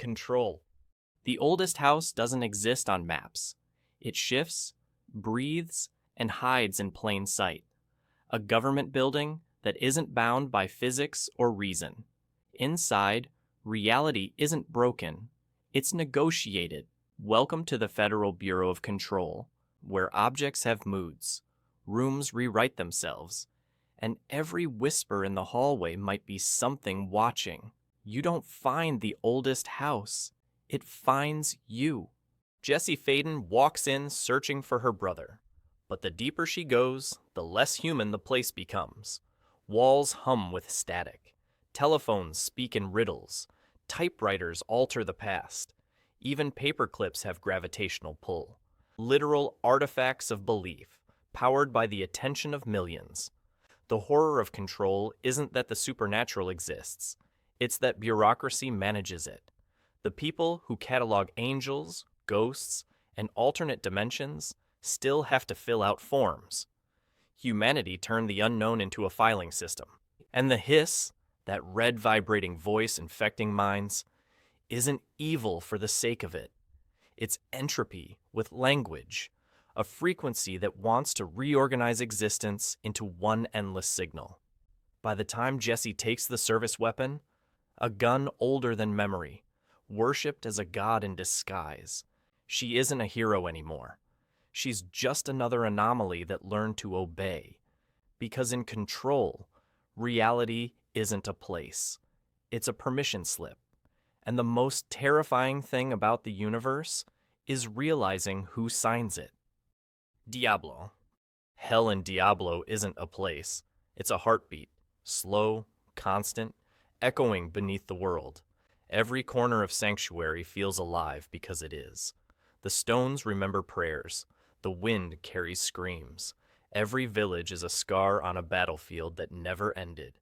control. The oldest house doesn't exist on maps. It shifts, breathes, and hides in plain sight. A government building that isn't bound by physics or reason. Inside, reality isn't broken. It's negotiated. Welcome to the Federal Bureau of Control, where objects have moods, rooms rewrite themselves, and every whisper in the hallway might be something watching. You don't find the oldest house. It finds you. Jessie Faden walks in searching for her brother. But the deeper she goes, the less human the place becomes. Walls hum with static. Telephones speak in riddles. Typewriters alter the past. Even paper clips have gravitational pull. Literal artifacts of belief, powered by the attention of millions. The horror of control isn't that the supernatural exists. It's that bureaucracy manages it. The people who catalog angels, ghosts, and alternate dimensions still have to fill out forms. Humanity turned the unknown into a filing system. And the hiss, that red vibrating voice infecting minds, isn't evil for the sake of it. It's entropy with language, a frequency that wants to reorganize existence into one endless signal. By the time Jessie takes the service weapon, a gun older than memory, worshipped as a god in disguise, she isn't a hero anymore. She's just another anomaly that learned to obey. Because in control, reality isn't a place. It's a permission slip. And the most terrifying thing about the universe is realizing who signs it. Diablo. Hell in Diablo isn't a place. It's a heartbeat. Slow, constant, echoing beneath the world. Every corner of Sanctuary feels alive because it is. The stones remember prayers. The wind carries screams. Every village is a scar on a battlefield that never ended.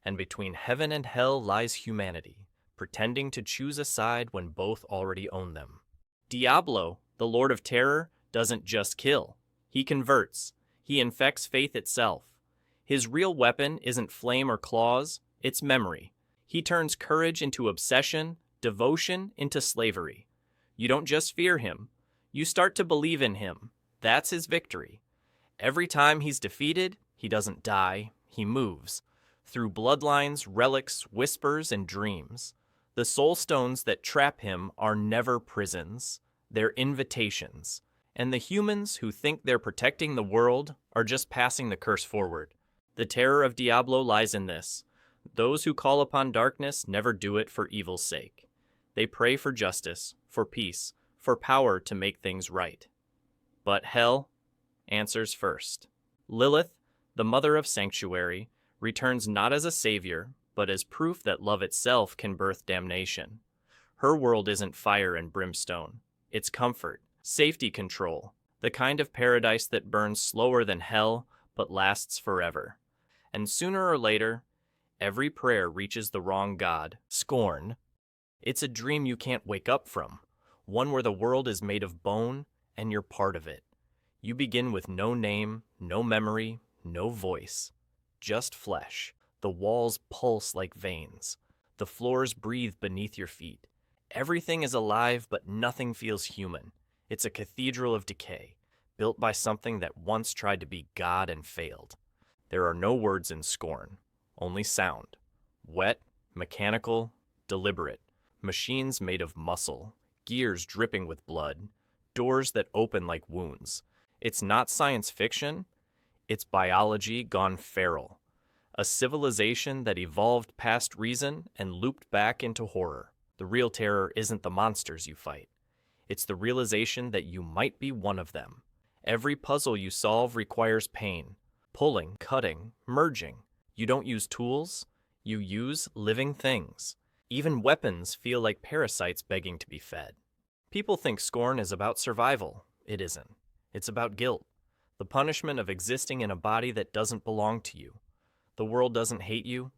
And between heaven and hell lies humanity, pretending to choose a side when both already own them. Diablo, the Lord of Terror, doesn't just kill. He converts. He infects faith itself. His real weapon isn't flame or claws, it's memory. He turns courage into obsession, devotion into slavery. You don't just fear him. You start to believe in him. That's his victory. Every time he's defeated, he doesn't die, he moves. Through bloodlines, relics, whispers, and dreams. The soul stones that trap him are never prisons. They're invitations. And the humans who think they're protecting the world are just passing the curse forward. The terror of Diablo lies in this. Those who call upon darkness never do it for evil's sake. They pray for justice, for peace, for power to make things right. But hell answers first. Lilith, the mother of Sanctuary, returns not as a savior, but as proof that love itself can birth damnation. Her world isn't fire and brimstone. It's comfort, safety control, the kind of paradise that burns slower than hell, but lasts forever. And sooner or later, every prayer reaches the wrong god, Scorn. It's a dream you can't wake up from, one where the world is made of bone and you're part of it. You begin with no name, no memory, no voice, just flesh. The walls pulse like veins. The floors breathe beneath your feet. Everything is alive, but nothing feels human. It's a cathedral of decay, built by something that once tried to be God and failed. There are no words in Scorn, only sound. Wet, mechanical, deliberate. Machines made of muscle, gears dripping with blood, doors that open like wounds. It's not science fiction, it's biology gone feral. A civilization that evolved past reason and looped back into horror. The real terror isn't the monsters you fight. It's the realization that you might be one of them. Every puzzle you solve requires pain. Pulling, cutting, merging. You don't use tools, you use living things. Even weapons feel like parasites begging to be fed. People think Scorn is about survival. It isn't. It's about guilt. The punishment of existing in a body that doesn't belong to you. The world doesn't hate you.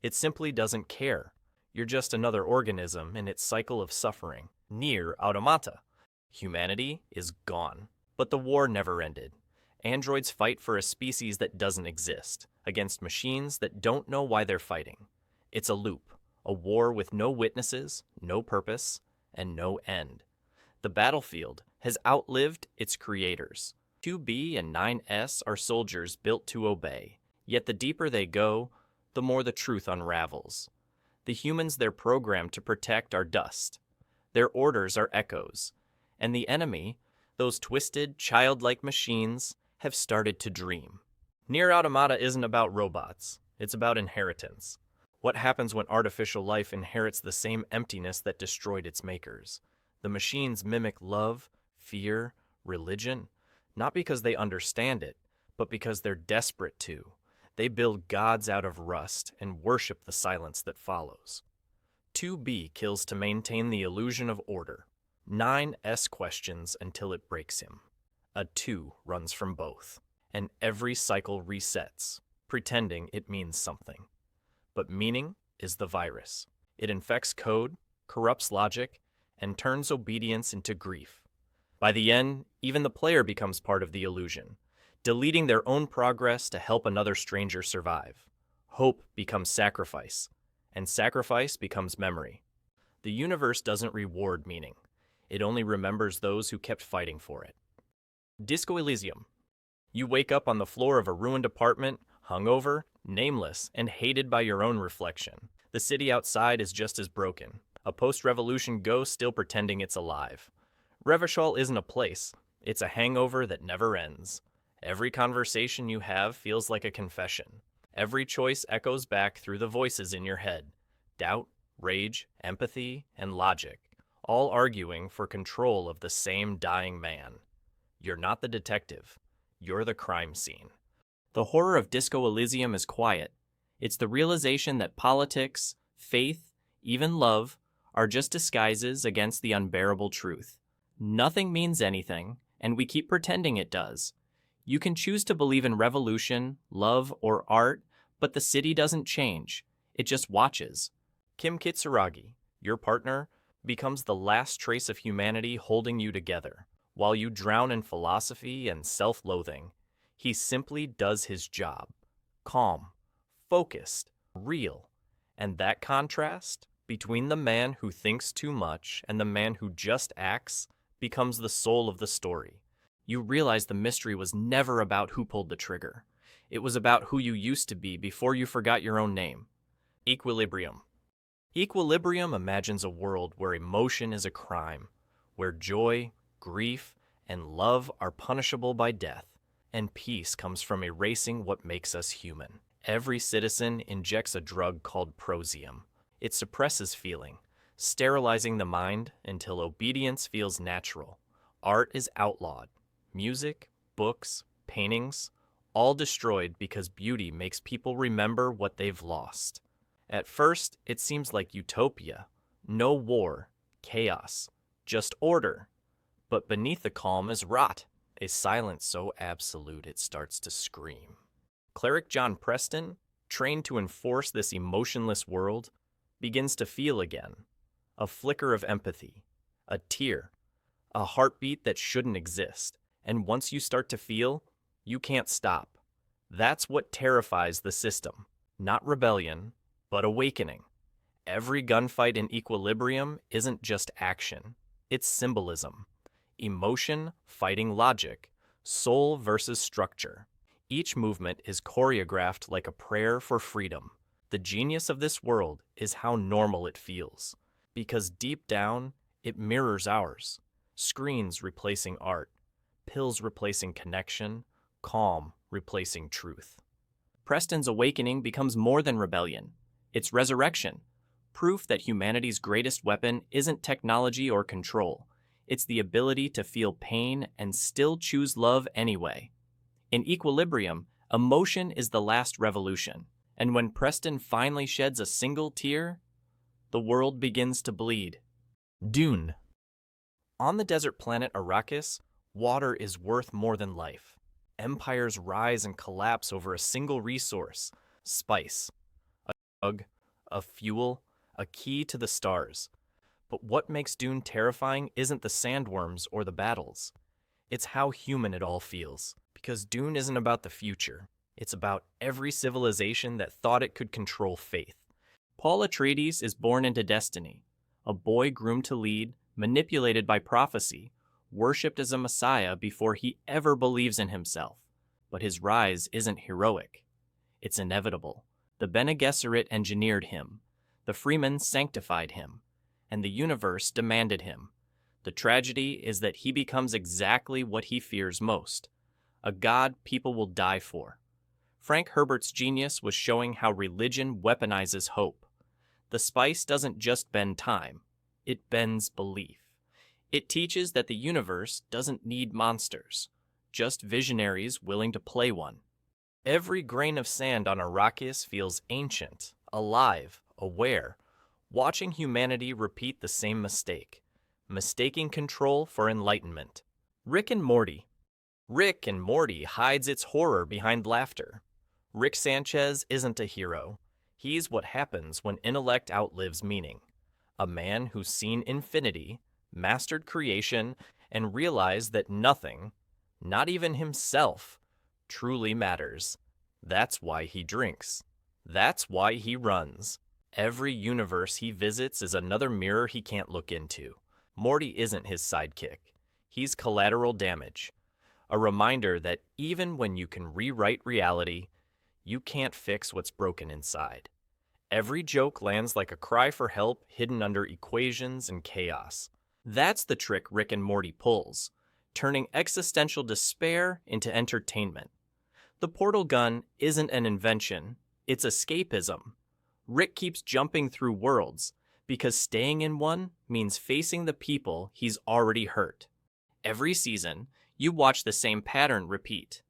It simply doesn't care. You're just another organism in its cycle of suffering. NieR Automata. Humanity is gone. But the war never ended. Androids fight for a species that doesn't exist, against machines that don't know why they're fighting. It's a loop. a war with no witnesses, no purpose, and no end. The battlefield has outlived its creators. 2B and 9S are soldiers built to obey, yet the deeper they go, the more the truth unravels. The humans they're programmed to protect are dust. Their orders are echoes. And the enemy, those twisted, childlike machines, have started to dream. NieR Automata isn't about robots. It's about inheritance. What happens when artificial life inherits the same emptiness that destroyed its makers? The machines mimic love, fear, religion, not because they understand it, but because they're desperate to. They build gods out of rust and worship the silence that follows. 2B kills to maintain the illusion of order. 9S questions until it breaks him. A 2 runs from both. And every cycle resets, pretending it means something. But meaning is the virus. It infects code, corrupts logic, and turns obedience into grief. By the end, even the player becomes part of the illusion, deleting their own progress to help another stranger survive. Hope becomes sacrifice, and sacrifice becomes memory. The universe doesn't reward meaning. It only remembers those who kept fighting for it. Disco Elysium. You wake up on the floor of a ruined apartment, hungover, nameless, and hated by your own reflection. The city outside is just as broken, a post-revolution ghost still pretending it's alive. Revachol isn't a place, it's a hangover that never ends. Every conversation you have feels like a confession. Every choice echoes back through the voices in your head. Doubt, rage, empathy, and logic, all arguing for control of the same dying man. You're not the detective. You're the crime scene. The horror of Disco Elysium is quiet. It's the realization that politics, faith, even love, are just disguises against the unbearable truth. Nothing means anything, and we keep pretending it does. You can choose to believe in revolution, love, or art, but the city doesn't change. It just watches. Kim Kitsuragi, your partner, becomes the last trace of humanity holding you together. While you drown in philosophy and self-loathing, he simply does his job. Calm, focused, real. And that contrast between the man who thinks too much and the man who just acts becomes the soul of the story. You realize the mystery was never about who pulled the trigger. It was about who you used to be before you forgot your own name. Equilibrium. Equilibrium imagines a world where emotion is a crime, where joy, grief, and love are punishable by death, and peace comes from erasing what makes us human. Every citizen injects a drug called prosium. It suppresses feeling, sterilizing the mind until obedience feels natural. Art is outlawed. Music, books, paintings, all destroyed because beauty makes people remember what they've lost. At first, it seems like utopia. No war, chaos, just order. But beneath the calm is rot, a silence so absolute it starts to scream. Cleric John Preston, trained to enforce this emotionless world, begins to feel again. A flicker of empathy, a tear, a heartbeat that shouldn't exist. And once you start to feel, you can't stop. That's what terrifies the system. Not rebellion, but awakening. Every gunfight in Equilibrium isn't just action. It's symbolism. Emotion fighting logic. Soul versus structure. Each movement is choreographed like a prayer for freedom. The genius of this world is how normal it feels. Because deep down, it mirrors ours. Screens replacing art. Pills replacing connection. Calm replacing truth. Preston's awakening becomes more than rebellion. It's resurrection. Proof that humanity's greatest weapon isn't technology or control. It's the ability to feel pain and still choose love anyway. In Equilibrium, emotion is the last revolution. And when Preston finally sheds a single tear, the world begins to bleed. Dune. On the desert planet Arrakis, water is worth more than life. Empires rise and collapse over a single resource, spice. A drug, a fuel, a key to the stars. But what makes Dune terrifying isn't the sandworms or the battles. It's how human it all feels. Because Dune isn't about the future. It's about every civilization that thought it could control faith. Paul Atreides is born into destiny, a boy groomed to lead, manipulated by prophecy, worshipped as a messiah before he ever believes in himself. But his rise isn't heroic. It's inevitable. The Bene Gesserit engineered him. The Freemen sanctified him. And the universe demanded him. The tragedy is that he becomes exactly what he fears most, a god people will die for. Frank Herbert's genius was showing how religion weaponizes hope. The spice doesn't just bend time, it bends belief. It teaches that the universe doesn't need monsters, just visionaries willing to play one. Every grain of sand on Arrakis feels ancient, alive, aware, watching humanity repeat the same mistake, mistaking control for enlightenment. Rick and Morty. Rick and Morty hides its horror behind laughter. Rick Sanchez isn't a hero. He's what happens when intellect outlives meaning. A man who's seen infinity, mastered creation, and realized that nothing, not even himself, truly matters. That's why he drinks. That's why he runs. Every universe he visits is another mirror he can't look into. Morty isn't his sidekick. He's collateral damage. A reminder that even when you can rewrite reality, you can't fix what's broken inside. Every joke lands like a cry for help hidden under equations and chaos. That's the trick Rick and Morty pulls, turning existential despair into entertainment. The portal gun isn't an invention, it's escapism. Rick keeps jumping through worlds, because staying in one means facing the people he's already hurt. Every season, you watch the same pattern repeat.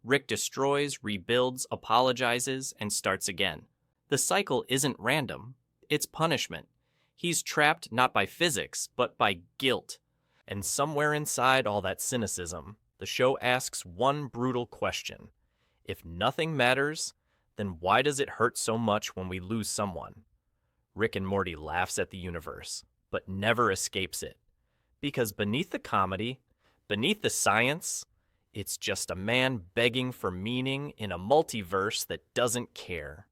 Rick destroys, rebuilds, apologizes, and starts again. The cycle isn't random, it's punishment. He's trapped not by physics, but by guilt. And somewhere inside all that cynicism, the show asks one brutal question. If nothing matters, then why does it hurt so much when we lose someone? Rick and Morty laughs at the universe, but never escapes it. Because beneath the comedy, beneath the science, it's just a man begging for meaning in a multiverse that doesn't care.